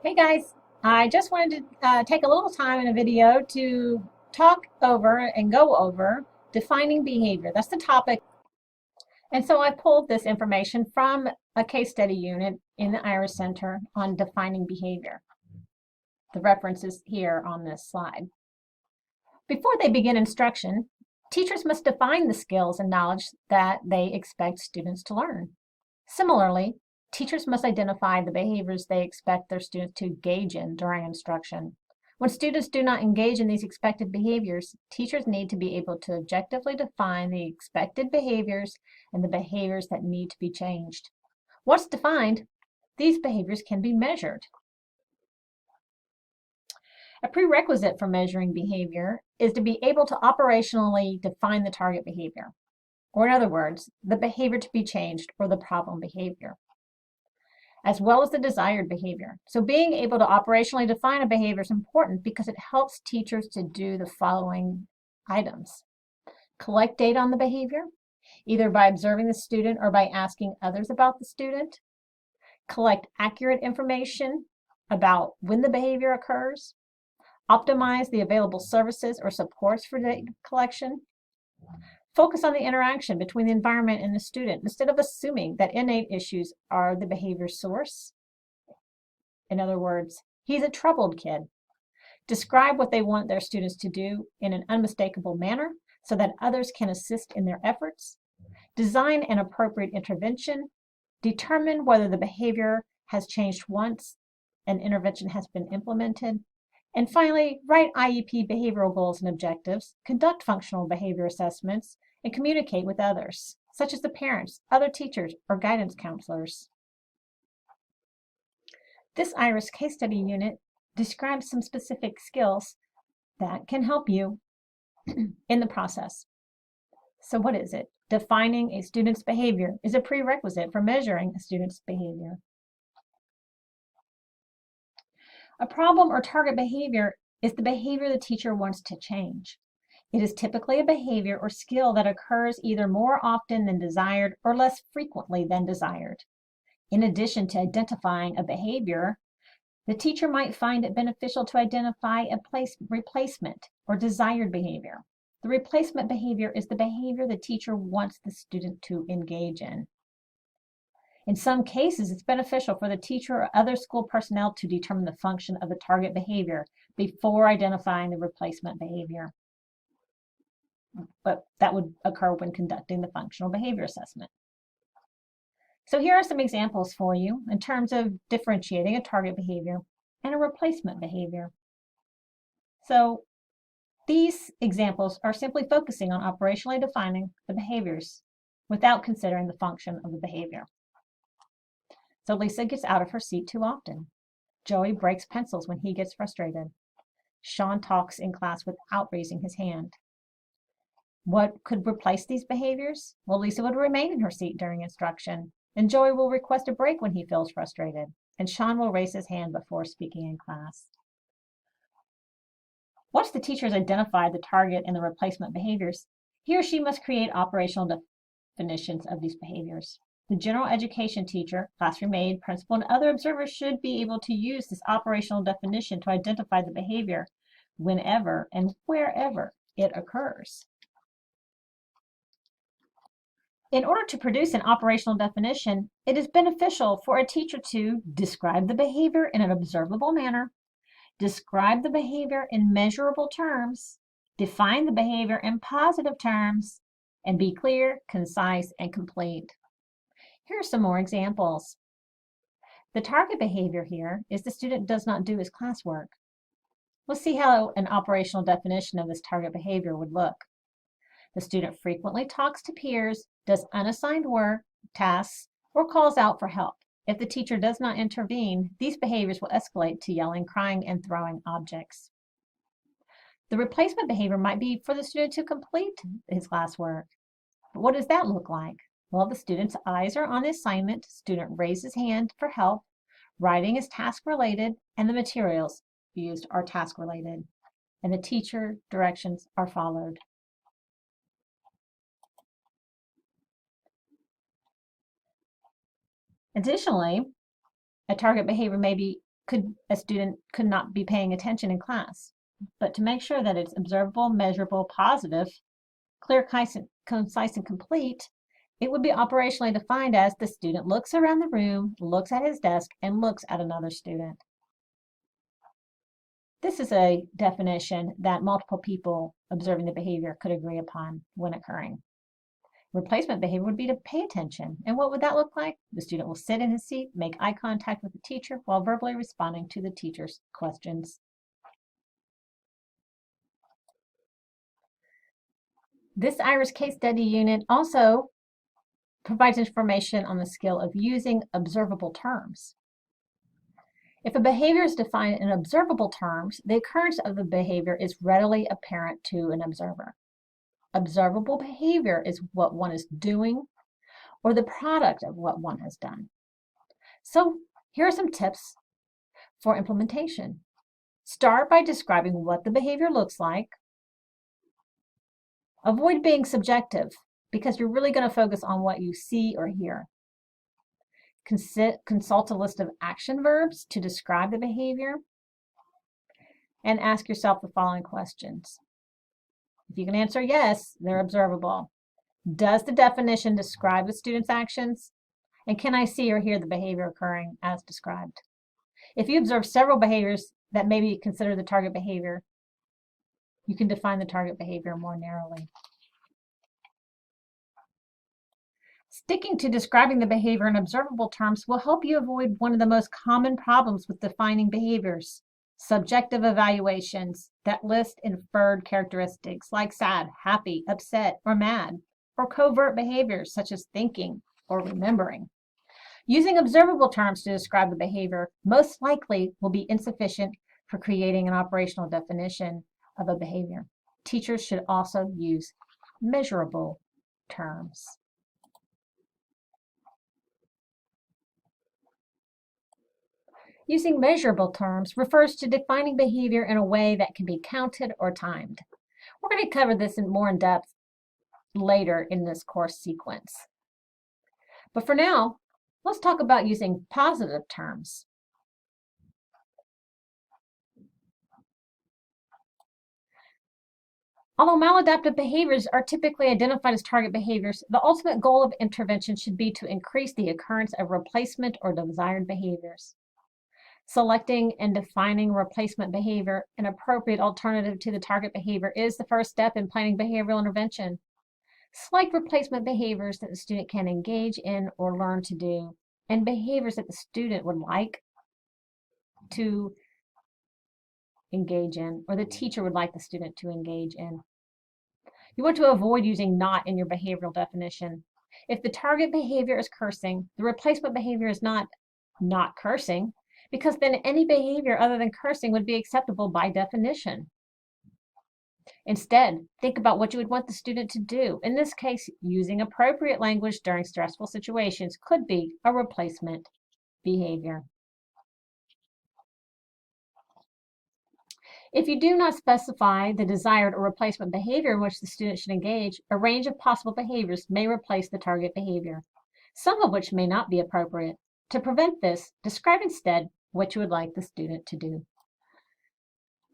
Hey guys, I just wanted to take a little time in a video to talk over and go over defining behavior. That's the topic. And so I pulled this information from a case study unit in the Iris Center on defining behavior. The reference is here on this slide. Before they begin instruction, teachers must define the skills and knowledge that they expect students to learn. Similarly, teachers must identify the behaviors they expect their students to engage in during instruction. When students do not engage in these expected behaviors, teachers need to be able to objectively define the expected behaviors and the behaviors that need to be changed. Once defined, these behaviors can be measured. A prerequisite for measuring behavior is to be able to operationally define the target behavior, or in other words, the behavior to be changed or the problem behavior, as well as the desired behavior. So being able to operationally define a behavior is important because it helps teachers to do the following items. Collect data on the behavior, either by observing the student or by asking others about the student. Collect accurate information about when the behavior occurs. Optimize the available services or supports for data collection. Focus on the interaction between the environment and the student instead of assuming that innate issues are the behavior source. In other words, he's a troubled kid. Describe what they want their students to do in an unmistakable manner so that others can assist in their efforts. Design an appropriate intervention. Determine whether the behavior has changed once an intervention has been implemented. And finally, write IEP behavioral goals and objectives, conduct functional behavior assessments, and communicate with others, such as the parents, other teachers, or guidance counselors. This IRIS case study unit describes some specific skills that can help you in the process. So what is it? Defining a student's behavior is a prerequisite for measuring a student's behavior. A problem or target behavior is the behavior the teacher wants to change. It is typically a behavior or skill that occurs either more often than desired or less frequently than desired. In addition to identifying a behavior, the teacher might find it beneficial to identify a replacement or desired behavior. The replacement behavior is the behavior the teacher wants the student to engage in. In some cases, it's beneficial for the teacher or other school personnel to determine the function of the target behavior before identifying the replacement behavior. But that would occur when conducting the functional behavior assessment. So here are some examples for you in terms of differentiating a target behavior and a replacement behavior. So these examples are simply focusing on operationally defining the behaviors without considering the function of the behavior. So Lisa gets out of her seat too often. Joey breaks pencils when he gets frustrated. Sean talks in class without raising his hand. What could replace these behaviors? Well, Lisa would remain in her seat during instruction, and Joey will request a break when he feels frustrated, and Sean will raise his hand before speaking in class. Once the teacher has identified the target and the replacement behaviors, he or she must create operational definitions of these behaviors. The general education teacher, classroom aide, principal, and other observers should be able to use this operational definition to identify the behavior whenever and wherever it occurs. In order to produce an operational definition, it is beneficial for a teacher to describe the behavior in an observable manner, describe the behavior in measurable terms, define the behavior in positive terms, and be clear, concise, and complete. Here are some more examples. The target behavior here is the student does not do his classwork. Let's see how an operational definition of this target behavior would look. The student frequently talks to peers, does unassigned work, tasks, or calls out for help. If the teacher does not intervene, these behaviors will escalate to yelling, crying, and throwing objects. The replacement behavior might be for the student to complete his classwork. But what does that look like? Well, the student's eyes are on the assignment, student raises hand for help, writing is task related, and the materials used are task related, and the teacher directions are followed. Additionally, a target behavior may be a student could not be paying attention in class. But to make sure that it's observable, measurable, positive, clear, concise, and complete, it would be operationally defined as the student looks around the room, looks at his desk, and looks at another student. This is a definition that multiple people observing the behavior could agree upon when occurring. Replacement behavior would be to pay attention. And what would that look like? The student will sit in his seat, make eye contact with the teacher while verbally responding to the teacher's questions. This IRIS case study unit also provides information on the skill of using observable terms. If a behavior is defined in observable terms, the occurrence of the behavior is readily apparent to an observer. Observable behavior is what one is doing or the product of what one has done. So here are some tips for implementation. Start by describing what the behavior looks like. Avoid being subjective because you're really going to focus on what you see or hear. Consult a list of action verbs to describe the behavior. And ask yourself the following questions. If you can answer yes, they're observable. Does the definition describe the student's actions? And can I see or hear the behavior occurring as described? If you observe several behaviors that may be considered the target behavior, you can define the target behavior more narrowly. Sticking to describing the behavior in observable terms will help you avoid one of the most common problems with defining behaviors: subjective evaluations that list inferred characteristics like sad, happy, upset, or mad, or covert behaviors such as thinking or remembering. Using observable terms to describe the behavior most likely will be insufficient for creating an operational definition of a behavior. Teachers should also use measurable terms. Using measurable terms refers to defining behavior in a way that can be counted or timed. We're going to cover this more in depth later in this course sequence. But for now, let's talk about using positive terms. Although maladaptive behaviors are typically identified as target behaviors, the ultimate goal of intervention should be to increase the occurrence of replacement or desired behaviors. Selecting and defining replacement behavior, an appropriate alternative to the target behavior, is the first step in planning behavioral intervention. Select replacement behaviors that the student can engage in or learn to do, and behaviors that the student would like to engage in, or the teacher would like the student to engage in. You want to avoid using not in your behavioral definition. If the target behavior is cursing, the replacement behavior is not cursing, because then any behavior other than cursing would be acceptable by definition. Instead, think about what you would want the student to do. In this case, using appropriate language during stressful situations could be a replacement behavior. If you do not specify the desired or replacement behavior in which the student should engage, a range of possible behaviors may replace the target behavior, some of which may not be appropriate. To prevent this, describe instead what you would like the student to do.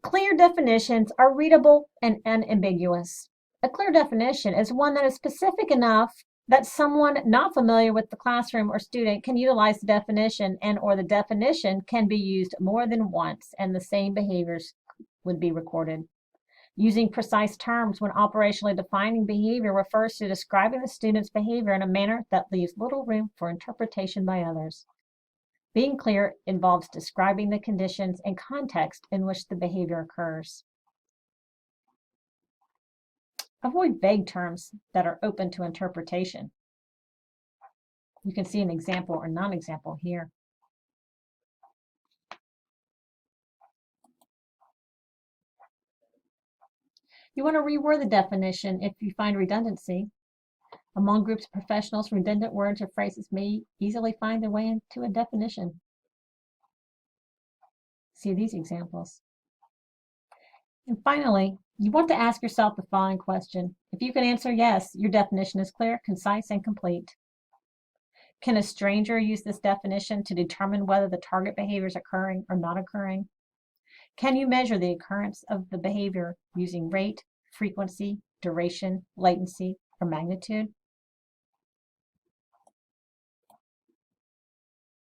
Clear definitions are readable and unambiguous. A clear definition is one that is specific enough that someone not familiar with the classroom or student can utilize the definition, and or the definition can be used more than once and the same behaviors would be recorded. Using precise terms when operationally defining behavior refers to describing the student's behavior in a manner that leaves little room for interpretation by others. Being clear involves describing the conditions and context in which the behavior occurs. Avoid vague terms that are open to interpretation. You can see an example or non-example here. You want to reword the definition if you find redundancy. Among groups of professionals, redundant words or phrases may easily find their way into a definition. See these examples. And finally, you want to ask yourself the following question. If you can answer yes, your definition is clear, concise, and complete. Can a stranger use this definition to determine whether the target behavior is occurring or not occurring? Can you measure the occurrence of the behavior using rate, frequency, duration, latency, or magnitude?